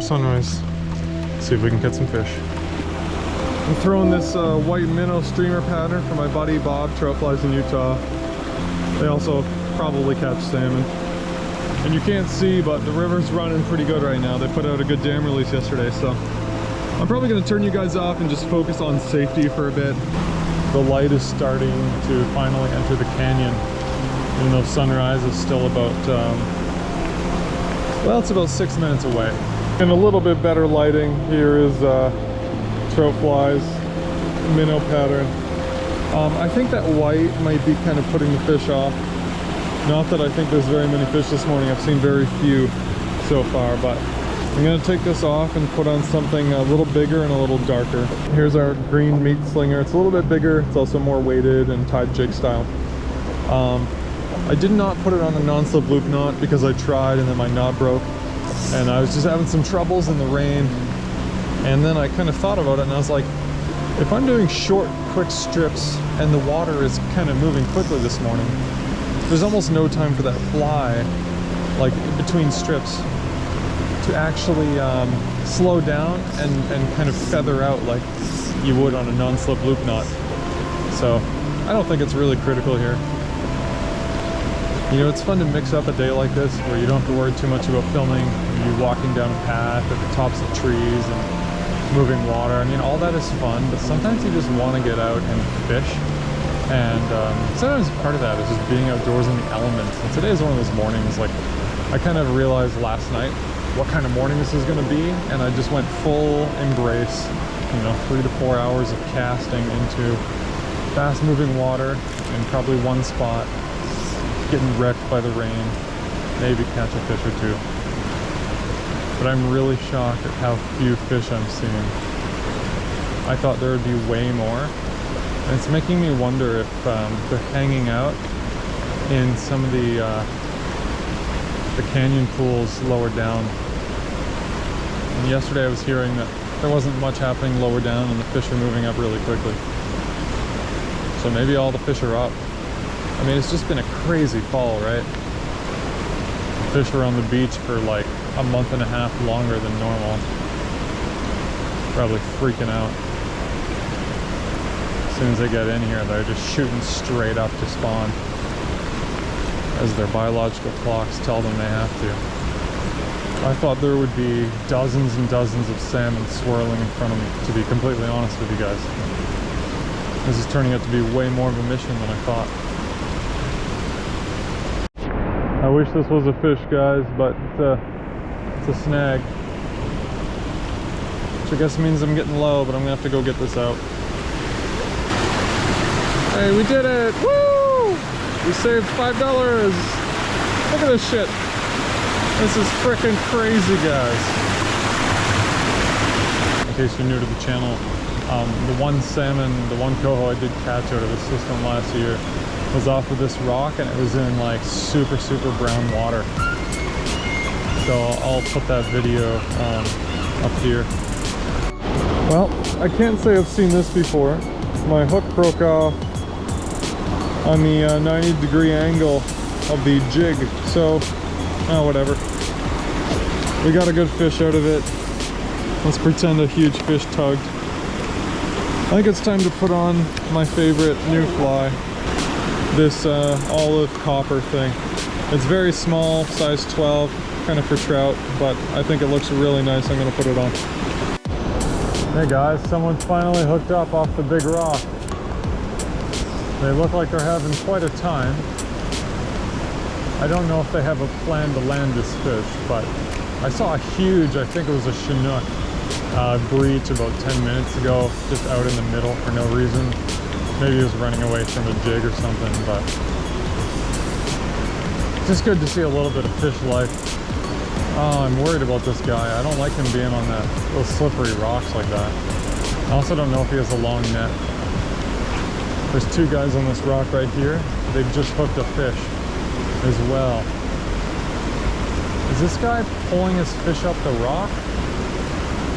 before sunrise. See if we can catch some fish. I'm throwing this white minnow streamer pattern for my buddy Bob, trout flies in Utah. They also probably catch salmon. And you can't see, but the river's running pretty good right now. They put out a good dam release yesterday, so I'm probably gonna turn you guys off and just focus on safety for a bit. The light is starting to finally enter the canyon, even though sunrise is still about, well, it's about 6 minutes away. And a little bit better lighting. Here is trout flies, minnow pattern. I think that white might be kind of putting the fish off. Not that I think there's very many fish this morning. I've seen very few so far, but I'm gonna take this off and put on something a little bigger and a little darker. Here's our green meat slinger. It's a little bit bigger. It's also more weighted and tied jig style. I did not put it on a non-slip loop knot because I tried and then my knot broke. And I was just having some troubles in the rain. And then I kind of thought about it and I was like, if I'm doing short, quick strips and the water is kind of moving quickly this morning, there's almost no time for that fly, like between strips, to actually slow down and kind of feather out like you would on a non-slip loop knot. So I don't think it's really critical here. You know, it's fun to mix up a day like this where you don't have to worry too much about filming. You're walking down a path at the tops of trees and moving water. I mean, all that is fun, but sometimes you just want to get out and fish. And sometimes part of that is just being outdoors in the elements. And today is one of those mornings, like, I kind of realized last night what kind of morning this is going to be, and I just went full embrace, you know, 3 to 4 hours of casting into fast moving water in probably one spot, getting wrecked by the rain, maybe catch a fish or two. But I'm really shocked at how few fish I'm seeing. I thought there would be way more. And it's making me wonder if they're hanging out in some of the canyon pools lower down. And yesterday I was hearing that there wasn't much happening lower down and the fish are moving up really quickly. So maybe all the fish are up. I mean, it's just been a crazy fall, right? Fish are on the beach for like a month and a half longer than normal. Probably freaking out. As soon as they get in here, they're just shooting straight up to spawn, as their biological clocks tell them they have to. I thought there would be dozens and dozens of salmon swirling in front of me, to be completely honest with you guys. This is turning out to be way more of a mission than I thought. I wish this was a fish, guys, but it's a snag. Which I guess means I'm getting low, but I'm gonna have to go get this out. Hey, we did it! Woo! We saved $5! Look at this shit! This is freaking crazy, guys. In case you're new to the channel, the one salmon, the one coho I did catch out of the system last year was off of this rock, and it was in like super brown water. So I'll put that video up here. Well, I can't say I've seen this before. My hook broke off on the 90-degree angle of the jig, so whatever. We got a good fish out of it. Let's pretend a huge fish tugged. I think it's time to put on my favorite new fly, this olive copper thing. It's very small, size 12, kind of for trout, but I think it looks really nice. I'm gonna put it on. Hey guys, someone's finally hooked up off the big rock. They look like they're having quite a time. I don't know if they have a plan to land this fish, but I saw a huge, I think it was a Chinook, breach about 10 minutes ago, just out in the middle for no reason. Maybe he was running away from a jig or something, but just good to see a little bit of fish life. Oh, I'm worried about this guy. I don't like him being on those slippery rocks like that. I also don't know if he has a long net. There's two guys on this rock right here. They've just hooked a fish as well. Is this guy pulling his fish up the rock?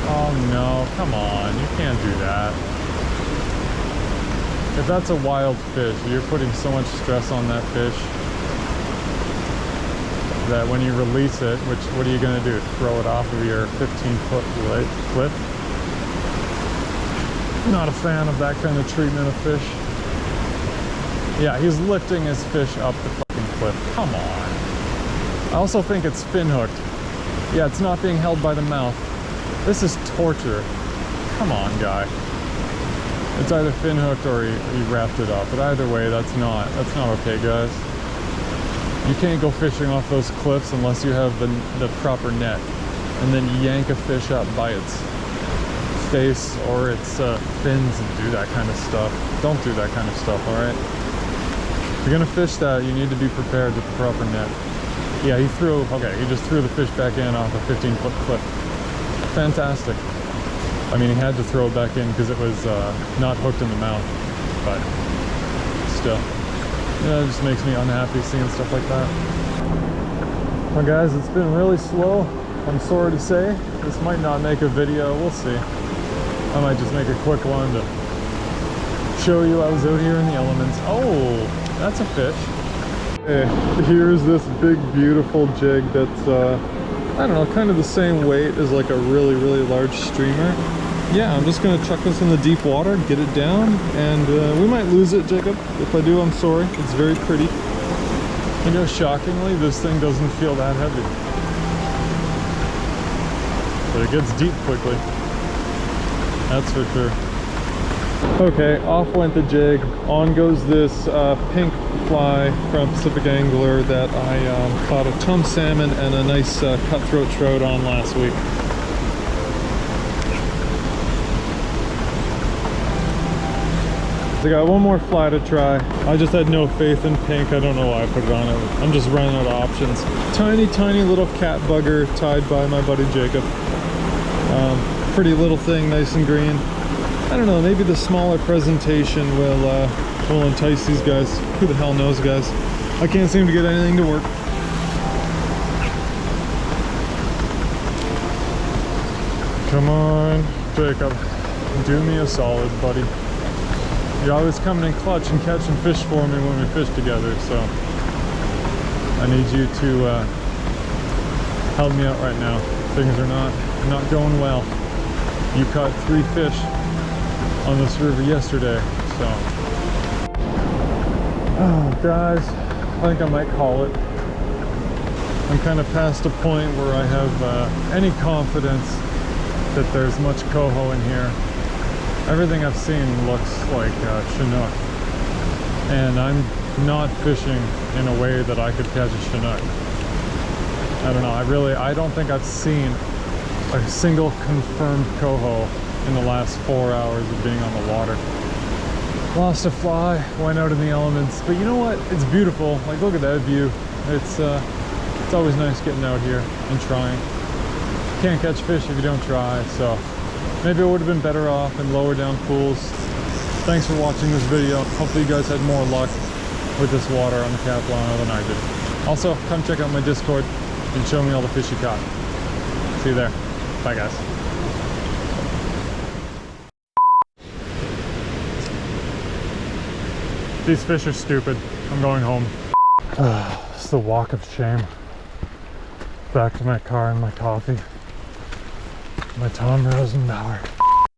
Oh no, come on, you can't do that. If that's a wild fish, you're putting so much stress on that fish. that when you release it, which, what are you gonna do? Throw it off of your 15-foot cliff? Not a fan of that kind of treatment of fish. Yeah, he's lifting his fish up the fucking cliff. Come on. I also think it's fin hooked. Yeah, it's not being held by the mouth. This is torture. Come on, guy. It's either fin hooked or he wrapped it up. But either way, that's not okay, guys. You can't go fishing off those cliffs unless you have the proper net, and then yank a fish up by its face or its fins and do that kind of stuff. Don't do that kind of stuff, all right? If you're gonna fish that, you need to be prepared with the proper net. Yeah, he just threw the fish back in off a 15-foot cliff. Fantastic. I mean, he had to throw it back in because it was not hooked in the mouth, but still. Yeah, it just makes me unhappy seeing stuff like that. Well guys, it's been really slow. I'm sorry to say. This might not make a video, we'll see. I might just make a quick one to show you I was out here in the elements. Oh, that's a fish. Hey, here's this big beautiful jig that's, I don't know, kind of the same weight as like a really, really large streamer. Yeah, I'm just gonna chuck this in the deep water, get it down, and we might lose it, Jacob. If I do, I'm sorry. It's very pretty. You know, shockingly, this thing doesn't feel that heavy. But it gets deep quickly. That's for sure. Okay, off went the jig. On goes this pink fly from Pacific Angler that I caught a tom salmon and a nice cutthroat trout on last week. I got one more fly to try. I just had no faith in pink. I don't know why I put it on it. I'm just running out of options. Tiny, tiny little cat bugger tied by my buddy Jacob. Pretty little thing, nice and green. I don't know, maybe the smaller presentation will entice these guys. Who the hell knows, guys? I can't seem to get anything to work. Come on, Jacob. Do me a solid, buddy. You're always coming in clutch and catching fish for me when we fish together, so I need you to help me out right now. Things are not going well. You caught 3 fish on this river yesterday, so. Oh, guys, I think I might call it. I'm kind of past a point where I have any confidence that there's much coho in here. Everything I've seen looks like Chinook, and I'm not fishing in a way that I could catch a Chinook. I don't know, I don't think I've seen a single confirmed coho in the last 4 hours of being on the water. Lost a fly, went out in the elements, but you know what? It's beautiful. Like, look at that view. It's always nice getting out here and trying. Can't catch fish if you don't try, so maybe I would have been better off in lower down pools. Thanks for watching this video. Hopefully you guys had more luck with this water on the Capilano than I did. Also, come check out my Discord and show me all the fish you caught. See you there. Bye, guys. These fish are stupid. I'm going home. It's the walk of shame. Back to my car and my coffee. My Tom Rosenbauer.